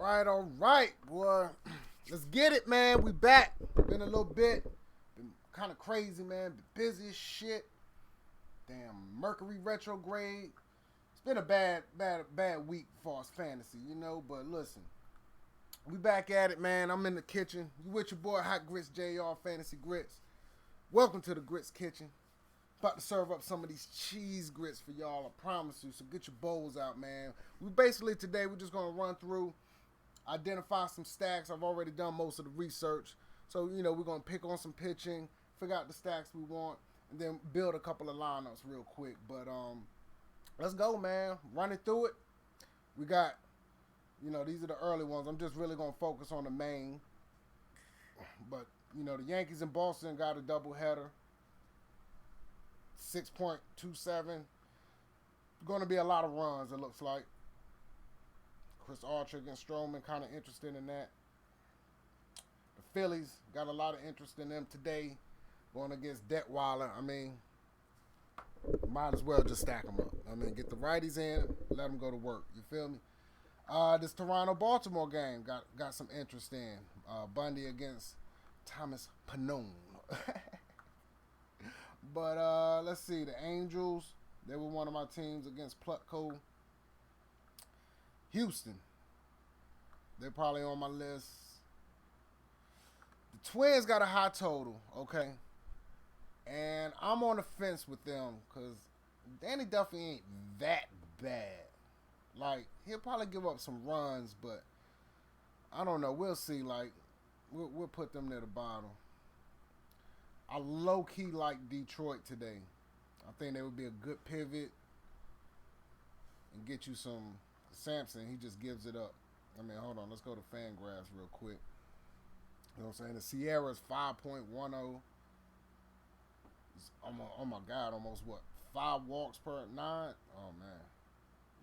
All right, boy. Let's get it, man. We back. Been a little bit. Been kind of crazy, man. Been busy as shit. Damn, Mercury retrograde. It's been a bad week for us fantasy, you know. But listen, we back at it, man. I'm in the kitchen. You with your boy Hot Grits JR Fantasy Grits. Welcome to the Grits Kitchen. About to serve up some of these cheese grits for y'all, I promise you. So get your bowls out, man. We basically today we're just gonna run through, identify some stacks. I've already done most of the research. So, you know, we're gonna pick on some pitching, figure out the stacks we want, and then build a couple of lineups real quick. But let's go, man. Running through it. We got, you know, these are the early ones. I'm just really gonna focus on the main. But, you know, the Yankees in Boston got a doubleheader. 6.27. Going to be a lot of runs, it looks like. Chris Archer against Stroman, kind of interested in that. The Phillies got a lot of interest in them today, going against Detweiler. I mean, might as well just stack them up. I mean, get the righties in, let them go to work. You feel me? This Toronto-Baltimore game got some interest in. Bundy against Thomas Pannone. But let's see, the Angels, they were one of my teams against Plutko. Houston, they're probably on my list. The Twins got a high total, okay? And I'm on the fence with them because Danny Duffy ain't that bad. Like, he'll probably give up some runs, but I don't know. We'll see. Like, we'll put them near the bottom. I low-key like Detroit today. I think they would be a good pivot and get you some Sampson. He just gives it up. I mean, hold on. Let's go to Fangraphs real quick. You know what I'm saying? The Sierra's 5.10. Oh, my God. Almost, 5 walks per 9? Oh, man.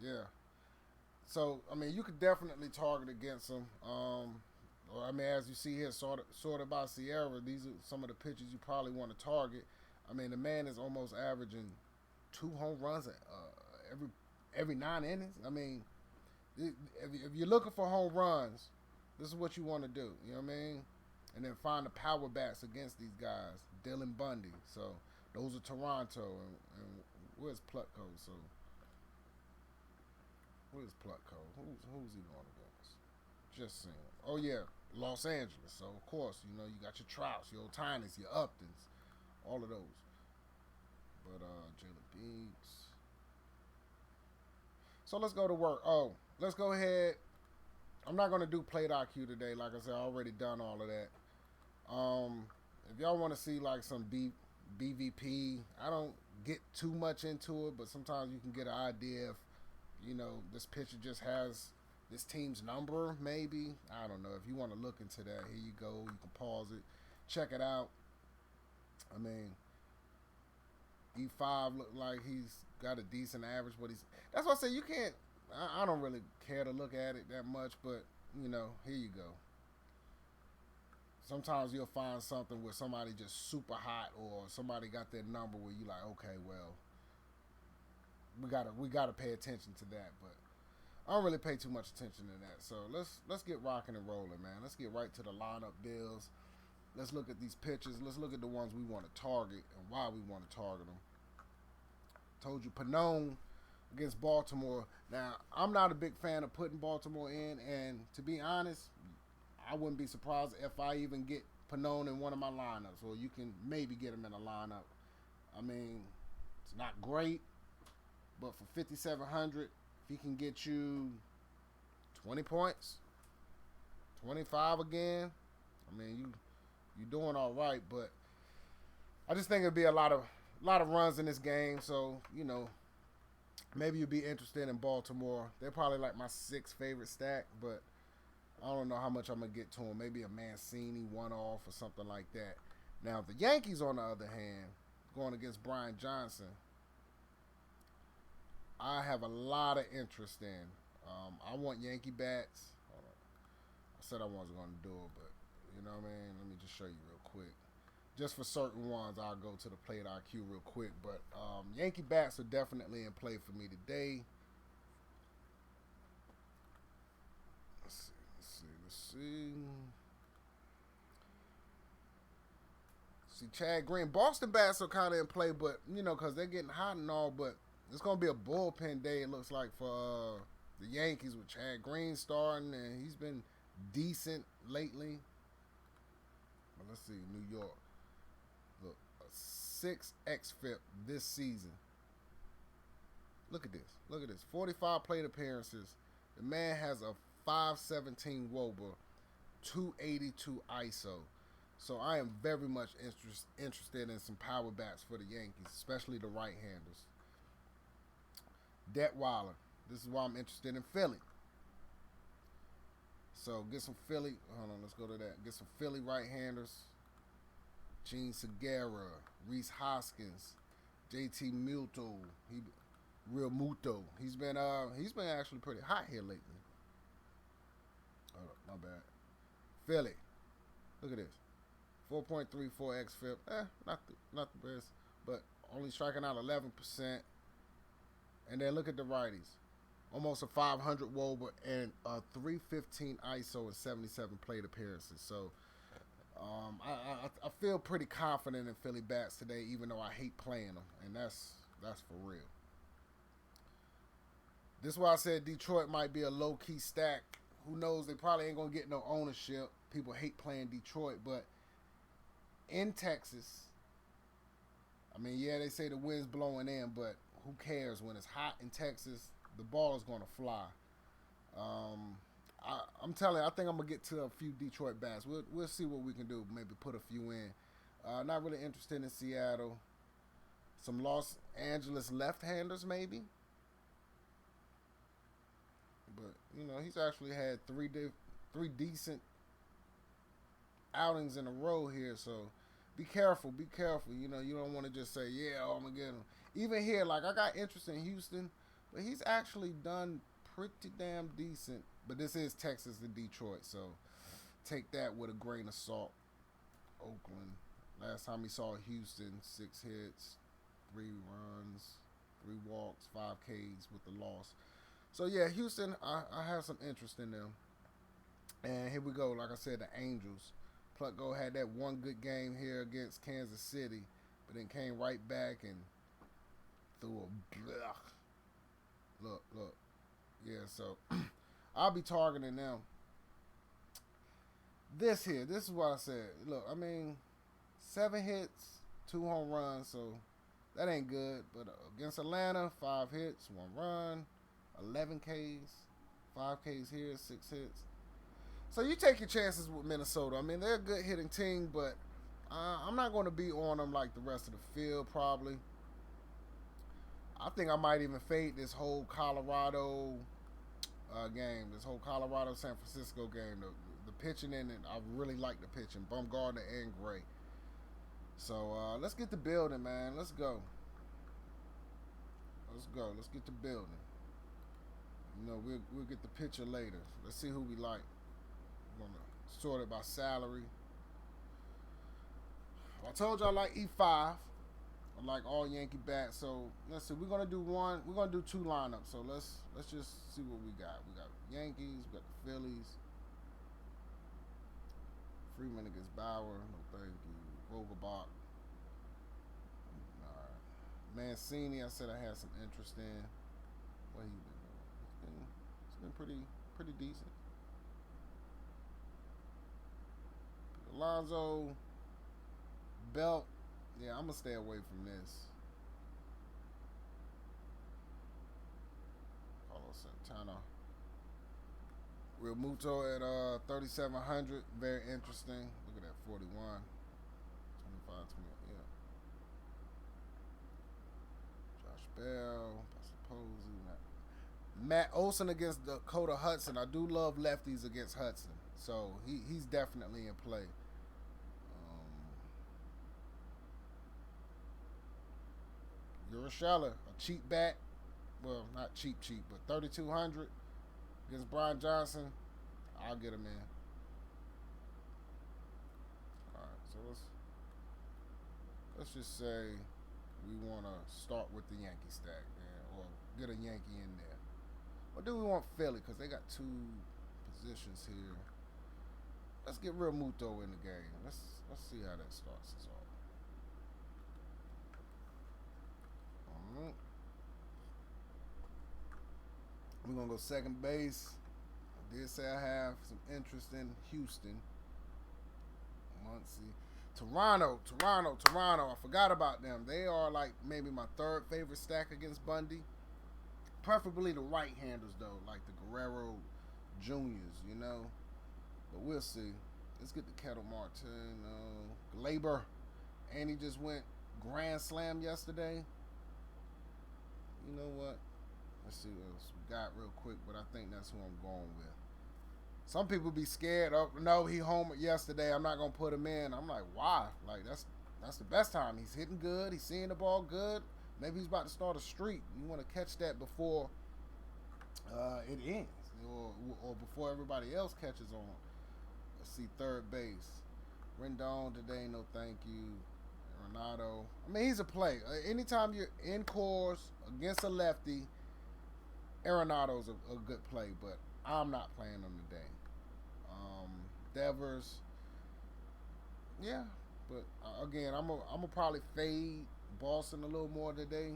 Yeah. So, I mean, you could definitely target against him. I mean, as you see here, sorted by Sierra, these are some of the pitches you probably want to target. I mean, the man is almost averaging 2 home runs every 9 innings. I mean, if you're looking for home runs, this is what you want to do. You know what I mean? And then find the power bats against these guys. Dylan Bundy. So those are Toronto. And where's Plutko? So where's Plutko? Who's he going against? Just saying. Oh, yeah. Los Angeles. So, of course, you know, you got your Trouts, your Otanis, your Uptons, all of those. But, Jalen Beats. So, let's go to work. Oh, let's go ahead. I'm not going to do plate IQ today. Like I said, I already done all of that. If y'all want to see, like, some BVP, I don't get too much into it, but sometimes you can get an idea if, you know, this pitcher just has this team's number, maybe. I don't know. If you want to look into that, here you go. You can pause it. Check it out. I mean, E5 look like he's got a decent average, but that's why I say you can't, I don't really care to look at it that much, but, you know, here you go. Sometimes you'll find something where somebody just super hot or somebody got their number where you like, okay, well, we gotta pay attention to that, but I don't really pay too much attention to that. So let's get rocking and rolling, man. Let's get right to the lineup builds. Let's look at these pitches. Let's look at the ones we want to target and why we want to target them. Told you Pannone against Baltimore. Now, I'm not a big fan of putting Baltimore in, and to be honest, I wouldn't be surprised if I even get Pannone in one of my lineups, or you can maybe get him in a lineup. I mean, it's not great, but for 5,700, he can get you 20 points, 25 again. I mean, you doing all right, but I just think it'd be a lot of runs in this game. So, you know, maybe you'd be interested in Baltimore. They're probably like my 6th favorite stack, but I don't know how much I'm gonna get to them. Maybe a Mancini one-off or something like that. Now, the Yankees, on the other hand, going against Brian Johnson, I have a lot of interest in. I want Yankee bats. Hold on. I said I wasn't going to do it, but you know what I mean? Let me just show you real quick. Just for certain ones, I'll go to the plate IQ real quick. But Yankee bats are definitely in play for me today. Let's see. Let's see. See, Chad Green. Boston bats are kind of in play, but, you know, because they're getting hot and all, but it's going to be a bullpen day, it looks like, for the Yankees with Chad Green starting, and he's been decent lately. But let's see, New York. Look, a 6 xFIP this season. Look at this. Look at this. 45 plate appearances. The man has a 517 WOBA, 282 ISO. So I am very much interested in some power bats for the Yankees, especially the right-handers. Detweiler. This is why I'm interested in Philly. So get some Philly. Hold on, let's go to that. Get some Philly right-handers. Gene Segura, Reese Hoskins, JT Muto. Real Muto. He's been actually pretty hot here lately. Oh, my bad. Philly. Look at this. 4.34 xFIP. Not the best, but only striking out 11%. And then look at the righties. Almost a 500 WOBA and a 315 ISO and 77 plate appearances. So I feel pretty confident in Philly bats today, even though I hate playing them, and that's for real. This is why I said Detroit might be a low-key stack. Who knows? They probably ain't going to get no ownership. People hate playing Detroit, but in Texas, I mean, yeah, they say the wind's blowing in, but who cares? When it's hot in Texas, the ball is going to fly. I'm telling you, I think I'm going to get to a few Detroit bats. We'll see what we can do. Maybe put a few in. Not really interested in Seattle. Some Los Angeles left-handers, maybe. But, you know, he's actually had three decent outings in a row here. So be careful. Be careful. You know, you don't want to just say, yeah, I'm going to get him. Even here, like, I got interest in Houston, but he's actually done pretty damn decent. But this is Texas and Detroit, so take that with a grain of salt. Oakland. Last time he saw Houston, 6 hits, 3 runs, 3 walks, 5 Ks with the loss. So, yeah, Houston, I have some interest in them. And here we go. Like I said, the Angels. Plutko had that one good game here against Kansas City, but then came right back and threw a blech. Look. Yeah, so I'll be targeting them. This is what I said. Look, I mean, 7 hits, 2 home runs, so that ain't good. But against Atlanta, 5 hits, 1 run, 11 Ks, 5 Ks here, 6 hits. So you take your chances with Minnesota. I mean, they're a good hitting team, but I'm not going to be on them like the rest of the field probably. I think I might even fade this whole Colorado game, this whole Colorado-San Francisco game. The pitching in it, I really like the pitching, Bumgarner and Gray. So let's get the building, man. Let's go. Let's get the building. You know, we'll get the picture later. Let's see who we like. I'm going to sort it by salary. I told you I like E5. I like all Yankee bats. So let's see. We're gonna do 2 lineups. So let's just see what we got. We got Yankees. We got the Phillies. Freeman against Bauer. No thank you. Vogelbach. All right. Mancini. I said I had some interest in. What he been doing? It's been pretty decent. Alonzo. Belt. Yeah, I'm going to stay away from this. Carlos Santana. Real Muto at 3,700. Very interesting. Look at that, 41. 25, 20. Yeah. Josh Bell. Posey. Matt Olson against Dakota Hudson. I do love lefties against Hudson. So he's definitely in play. Urshela, a cheap bat. Well, not cheap, but 3,200 against Brian Johnson. I'll get him in. All right, so let's just say we want to start with the Yankee stack, man, or get a Yankee in there. Or do we want Philly? Because they got 2 positions here. let's get real Muto in the game. Let's see how that starts us off. All right. We're gonna go second base. I did say I have some interest in Houston. Muncie. Toronto. I forgot about them. They are like maybe my third favorite stack against Bundy. Preferably the right-handers though, like the Guerrero Juniors, you know. But we'll see. Let's get the Kettle Martin. Glaber. And he just went grand slam yesterday. You know what? Let's see what else we got real quick, but I think that's who I'm going with. Some people be scared. Oh no, he homered yesterday. I'm not gonna put him in. I'm like, why? Like that's the best time. He's hitting good. He's seeing the ball good. Maybe he's about to start a streak. You want to catch that before it ends, or before everybody else catches on. Let's see, third base. Rendon today, no thank you. Renato. I mean, he's a play. Anytime you're in course against a lefty, Arenado's a good play, but I'm not playing him today. Devers, yeah, but again, I'm a probably fade Boston a little more today.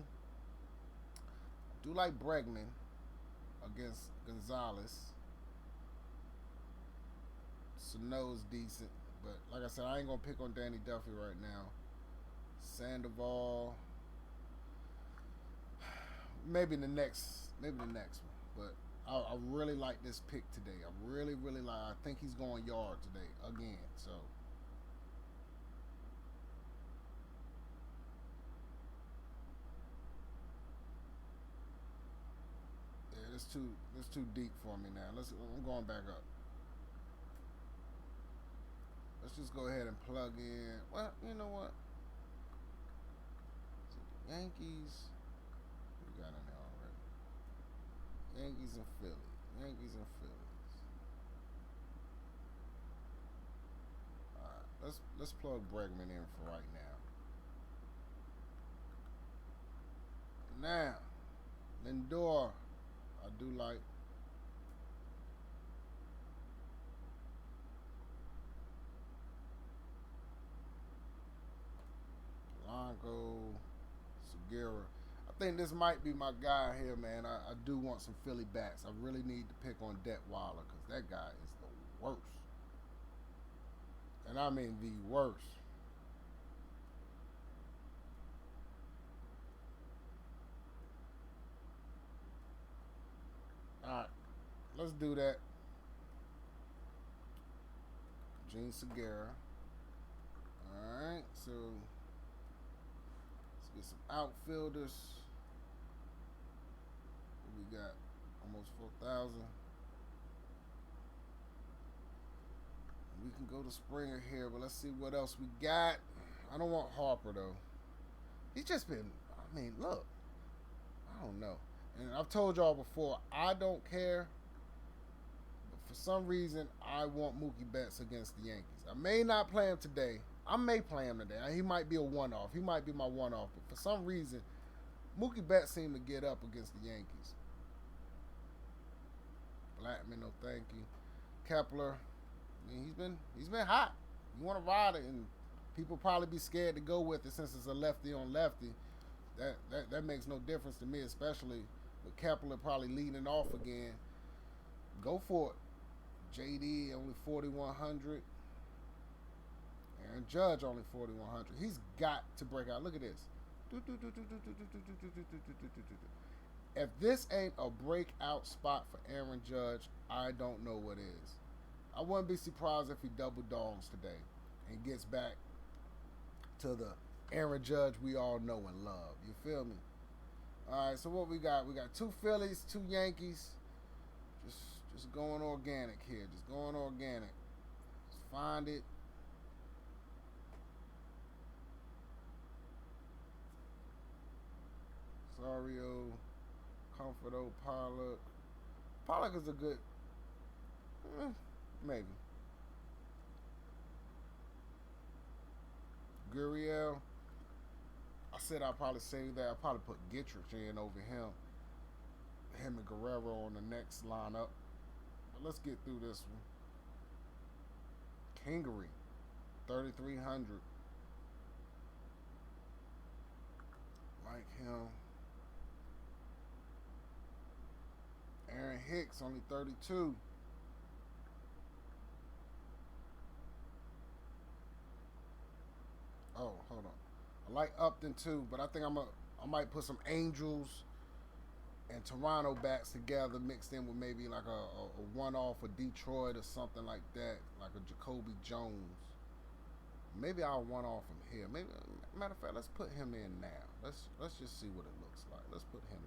I do like Bregman against Gonzalez. Sano's decent, but like I said, I ain't gonna pick on Danny Duffy right now. Sandoval, maybe the next one, but I really like this pick today. I really like. I think he's going yard today again. So yeah, it's too deep for me now. I'm going back up. Let's just go ahead and plug in. Well, you know what? So the Yankees. We got in there already. Yankees and Philly. Alright, let's plug Bregman in for right now. Now, Lindor, I do like. Polanco, Segura. I think this might be my guy here, man. I do want some Philly bats. I really need to pick on Detweiler because that guy is the worst. And I mean the worst. Alright, let's do that. Gene Segura. Alright, so let's get some outfielders. We got almost 4,000. We can go to Springer here, but let's see what else we got. I don't want Harper though. He's just been, I mean, look, I don't know. And I've told y'all before, I don't care. But for some reason, I want Mookie Betts against the Yankees. I may not play him today. I may play him today. He might be a one-off. He might be my one-off. But for some reason, Mookie Betts seemed to get up against the Yankees. Blackman, no thank you. Kepler, I mean, he's been hot. You want to ride it, and people probably be scared to go with it since it's a lefty on lefty. That makes no difference to me, especially with Kepler probably leading off again. Go for it. JD only 4,100. Aaron Judge only 4,100. He's got to break out. Look at this. If this ain't a breakout spot for Aaron Judge, I don't know what is. I wouldn't be surprised if he double dongs today and gets back to the Aaron Judge we all know and love. You feel me? All right, so what we got? We got 2 Phillies, 2 Yankees. Just going organic here. Just going organic. Just find it. Sario, Comforto, Pollock. Pollock is a good, maybe. Gurriel. I said I'll probably save that. I'll probably put Gittrich in over him. Him and Guerrero on the next lineup. But let's get through this one. Kingery, 3,300. Like him. Aaron Hicks, only 32. Oh, hold on. I like Upton too, but I think I might put some Angels and Toronto bats together, mixed in with maybe like a one-off for Detroit or something like that, like a Jacoby Jones. Maybe I'll one-off him here. Maybe, matter of fact, let's put him in now. Let's just see what it looks like. Let's put him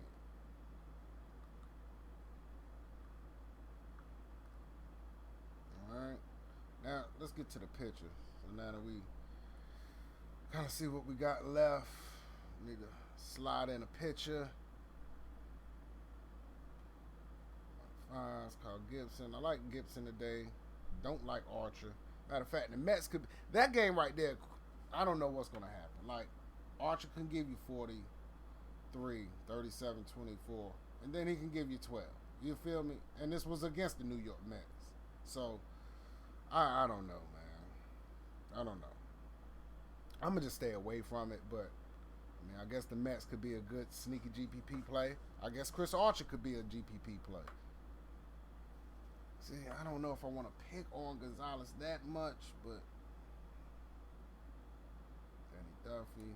in. All right. Now let's get to the pitcher. So now that we kind of see what we got left, need to slide in a pitcher. It's called Gibson. I like Gibson today. Don't like Archer. Matter of fact, the Mets could... That game right there, I don't know what's going to happen. Like, Archer can give you 43, 37, 24, and then he can give you 12. You feel me? And this was against the New York Mets. So, I don't know, man. I don't know. I'm going to just stay away from it, but, I mean, I guess the Mets could be a good sneaky GPP play. I guess Chris Archer could be a GPP play. See, I don't know if I want to pick on Gonzalez that much, but Danny Duffy.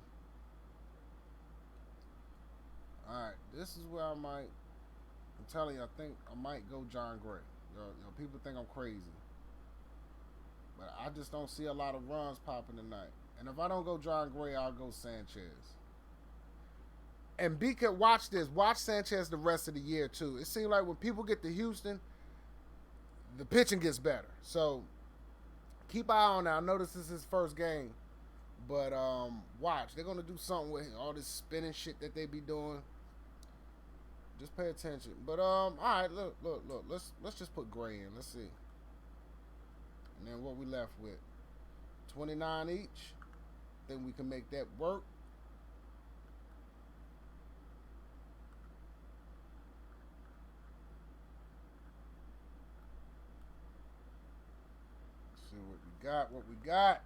Alright, this is where I might, I'm telling you, I think I might go John Gray. People think I'm crazy, but I just don't see a lot of runs popping tonight. And if I don't go John Gray, I'll go Sanchez. And BK, watch this. Watch Sanchez the rest of the year, too. It seems like when people get to Houston, the pitching gets better. So keep an eye on that. I know this is his first game, but watch. They're gonna do something with all this spinning shit that they be doing. Just pay attention. But all right, look. Let's just put Gray in. Let's see. And then what we left with, 29 each. Think we can make that work. See what we got.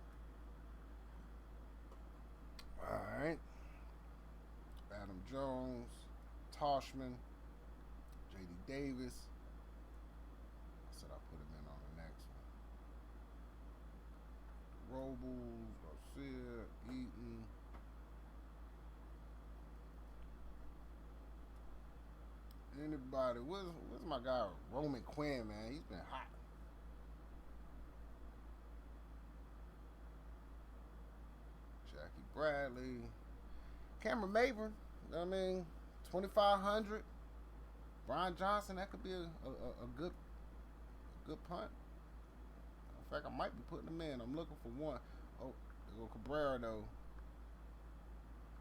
All right. Adam Jones, Toshman, J.D. Davis. I said I'll put him in on the next one. Robles, Garcia, Eaton. Anybody? Where's my guy Roman Quinn, man? He's been hot. Bradley, Cameron Maybin, you know what I mean, 2,500. Brian Johnson, that could be a good punt. In fact, I might be putting him in. I'm looking for one. Oh, there go Cabrera though.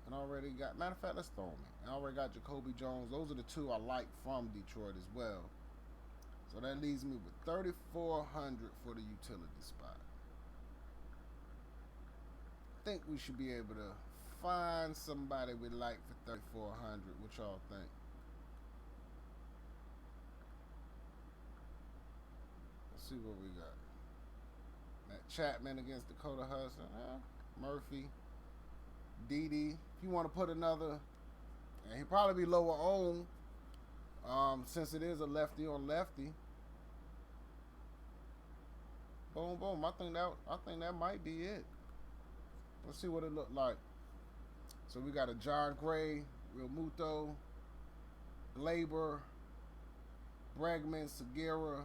And I already got. Matter of fact, let's throw him in. I already got Jacoby Jones. Those are the two I like from Detroit as well. So that leaves me with 3,400 for the utility spot. I think we should be able to find somebody we like for 3,400. What y'all think? Let's see what we got. Matt Chapman against Dakota Hudson. Murphy. Didi. If you want to put another, and he'll probably be lower owned, since it is a lefty on lefty. Boom, boom. I think that might be it. Let's see what it looked like. So we got a John Gray, Real Muto, Glaber, Bregman, Segura,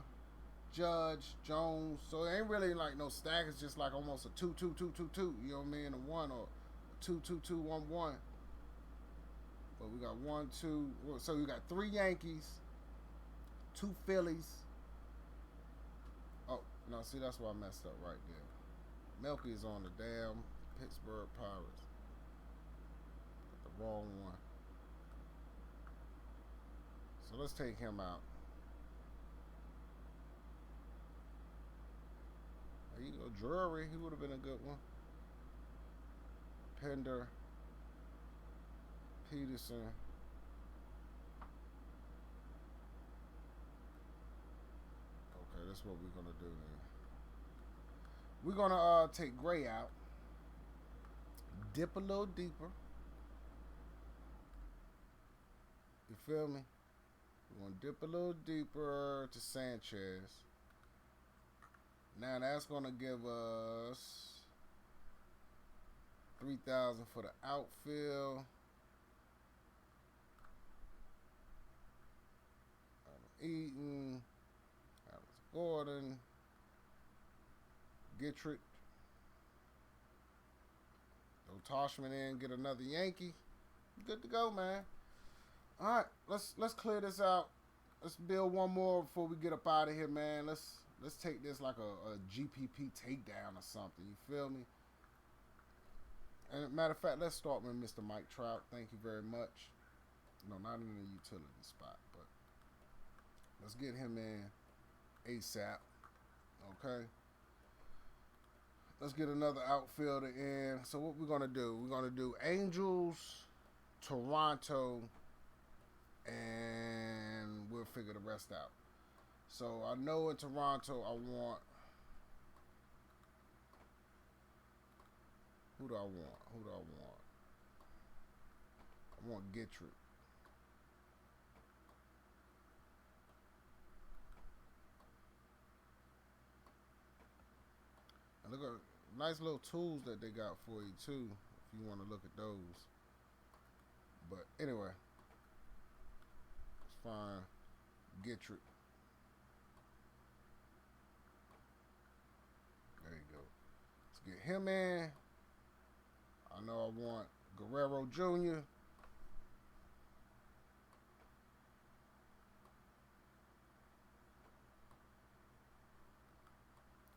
Judge, Jones. So it ain't really like no stack. It's just like almost a 2-2-2-2-2. You know what I mean? A 1 or 2-2-2-1-1. But we got 1, 2. So we got 3 Yankees, 2 Phillies. Oh, no, see, that's why I messed up right there. Melky is on the damn Pittsburgh Pirates. Got the wrong one. So let's take him out. There you go, Drury. He would have been a good one. Pender, Peterson. Okay, that's what we're gonna do then. We're going to take Gray out. Dip a little deeper. You feel me? We're going to dip a little deeper to Sanchez. Now that's going to give us 3,000 for the outfield. Eaton, Alex Gordon, Gittrich. Throw Toshman in, get another Yankee. Good to go, man. All right, let's clear this out. Let's build one more before we get up out of here, man. Let's take this like a GPP takedown or something. You feel me? And matter of fact, let's start with Mr. Mike Trout. Thank you very much. No, not in the utility spot, but let's get him in ASAP. Okay. Let's get another outfielder in. So what we're going to do, we're going to do Angels, Toronto, and we'll figure the rest out. So I know in Toronto I want, who do I want? I want Gittrich. And look at nice little tools that they got for you too, if you want to look at those. But anyway, let's find Gittrich. There you go. Let's get him in. I know I want Guerrero Jr.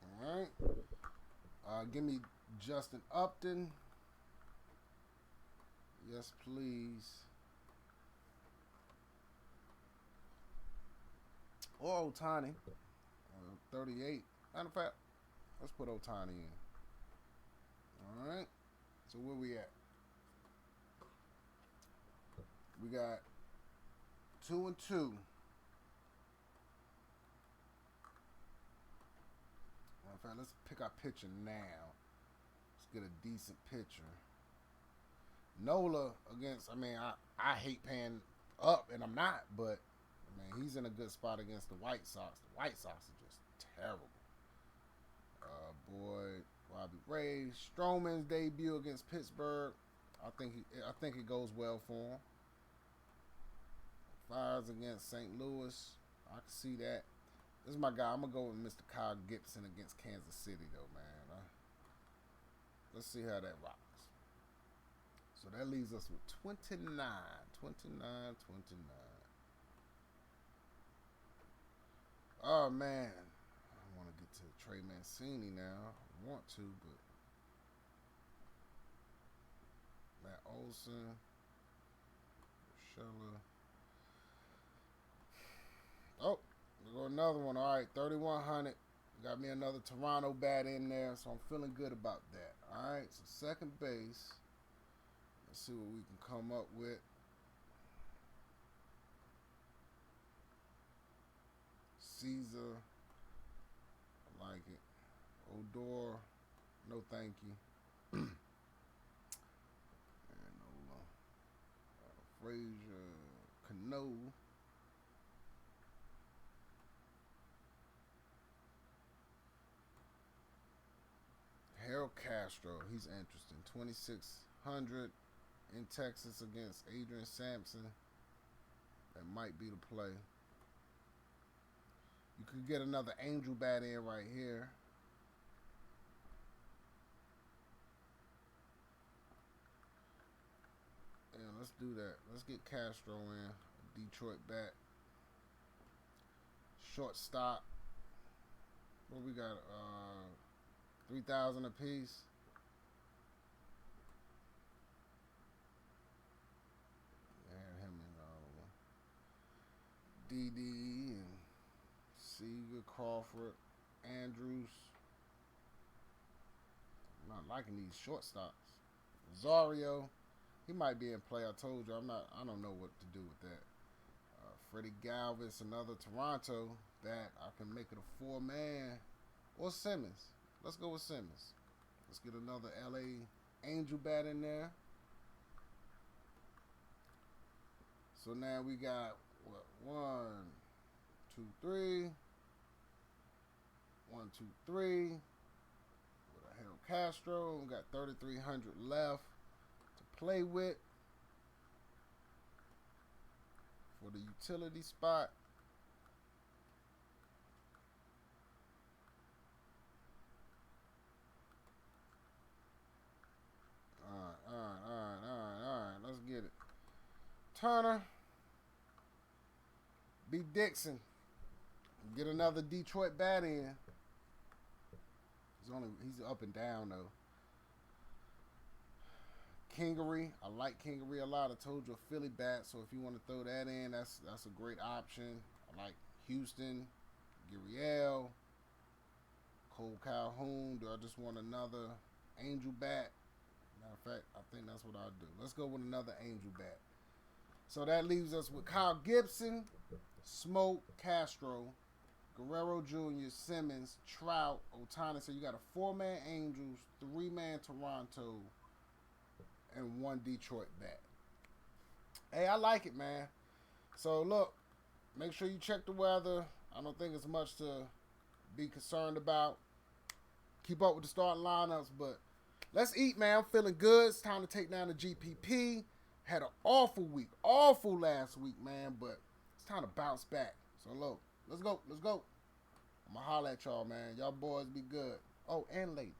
All right. Give me Justin Upton. Yes, please. Or Ohtani. 38. Matter of fact, let's put Ohtani in. All right. So where we at? We got 2 and 2. In fact, let's pick our pitcher now. Let's get a decent pitcher. Nola against, I hate paying up, and I'm not, but, he's in a good spot against the White Sox. The White Sox are just terrible. Robbie Ray. Stroman's debut against Pittsburgh. I think it goes well for him. Fires against St. Louis. I can see that. This is my guy. I'm going to go with Mr. Kyle Gibson against Kansas City, though, man. Let's see how that rocks. So that leaves us with 29. Oh, man. I want to get to Trey Mancini now. I want to, but Matt Olson, Schiller. Oh, we go another one. All right, 3,100. Got me another Toronto bat in there, so I'm feeling good about that. All right, so second base. Let's see what we can come up with. Caesar. I like it. Odor. No thank you. And Frazier. Cano. Harold Castro. He's interesting. 2,600 in Texas against Adrian Sampson. That might be the play. You could get another Angel bat in right here. Yeah, let's do that. Let's get Castro in. Detroit bat. Shortstop. What we got? 3,000 apiece. And him and DD and Seager, Crawford, Andrews. I'm not liking these shortstops. Rosario, he might be in play. I told you, I don't know what to do with that. Freddie Galvis, another Toronto that I can make it a 4-man. Or Simmons. Let's go with Simmons. Let's get another LA Angel bat in there. So now we got, what, 1, 2, 3. 1, 2, 3. With a Hell Castro. We got 3,300 left to play with for the utility spot. All right. Let's get it. Turner. B. Dixon. Get another Detroit bat in. He's up and down though. Kingery. I like Kingery a lot. I told you a Philly bat, so if you want to throw that in, that's a great option. I like Houston, Gurriel, Cole Calhoun. Do I just want another Angel bat? Matter of fact, I think that's what I'll do. Let's go with another Angel bat. So that leaves us with Kyle Gibson, Smoke, Castro, Guerrero Jr., Simmons, Trout, Ohtani. So you got a 4-man Angels, 3-man Toronto, and 1 Detroit bat. Hey, I like it, man. So look, make sure you check the weather. I don't think it's much to be concerned about. Keep up with the starting lineups, but let's eat, man. I'm feeling good. It's time to take down the GPP. Had an awful week. Awful last week, man, but it's time to bounce back. So look, let's go. I'm going to holler at y'all, man. Y'all boys be good. Oh, and ladies.